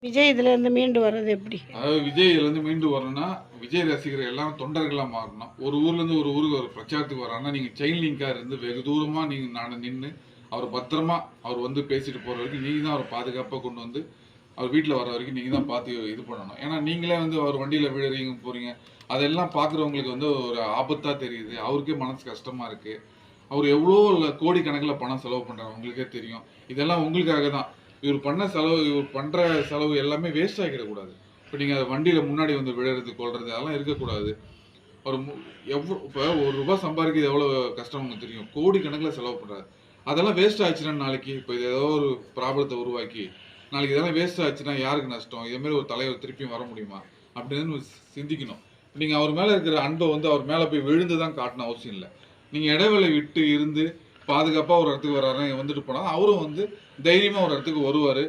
விஜய் இதுலேருந்து மீண்டு வர்றது எப்படி? அதாவது விஜய் இதுலேருந்து மீண்டு வரணும்னா, விஜய் ரசிகர்கள் எல்லாம் தொண்டர்களா மாறணும். ஒரு ஊர்லேருந்து ஒரு ஊருக்கு ஒரு பிரச்சாரத்துக்கு வர்றாங்கன்னா, நீங்க செயின் லிங்கா இருந்து வெகு தூரமா நீங்க நின்னு, அவர் பத்திரமா அவர் வந்து பேசிட்டு போற வரைக்கும் நீங்க தான் அவர பாதுகாப்பா கொண்டு வந்து, அவர் வீட்ல வர வரைக்கும் நீங்க தான் பார்த்து இது பண்ணணும். ஏன்னா, நீங்களே வந்து அவர் வண்டியில விழுறீங்க, போறீங்க. அதெல்லாம் பார்க்குறவங்களுக்கு வந்து ஒரு ஆபத்தா தெரியுது. அவருக்கே மனசு கஷ்டமா இருக்கு. அவர் எவ்வளோ கோடிக்கணக்கில பணம் செலவு பண்றாரு உங்களுக்கே தெரியும். இதெல்லாம் உங்களுக்காக தான். இவர் பண்ற செலவு எல்லாமே வேஸ்ட் ஆகிடக்கூடாது. இப்போ நீங்க வண்டியில முன்னாடி வந்து விழுறது, கொல்றது அதெல்லாம் இருக்கக்கூடாது. ஒரு இப்போ ரூ. 1 சம்பாதிக்கிறது எவ்வளோ கஷ்டம் உங்களுக்கு தெரியும். கோடிக்கணக்கில செலவு பண்றாரு. அதெல்லாம் வேஸ்ட் ஆச்சுன்னா நாளைக்கு இப்போ இது ஏதோ ஒரு ப்ராப்ளத்தை உருவாக்கி, நாளைக்கு இதெல்லாம் வேஸ்ட் ஆச்சுன்னா யாருக்கு நஷ்டம்? இதே மாதிரி ஒரு தலைவர் திருப்பியும் வர முடியுமா? அப்படின்னு சிந்திக்கணும். நீங்க அவர் மேல இருக்கிற அன்பை வந்து அவர் மேல போய் விழுந்து தான் காட்டணும் அவசியம் இல்ல. நீங்க இடைவேளை விட்டு இருந்து பாதுகாப்பா ஒரு இடத்துக்கு வர்றாருன்னா வந்துட்டு போனா அவரும் வந்து தைரியமா ஒரு இடத்துக்கு வருவாரு.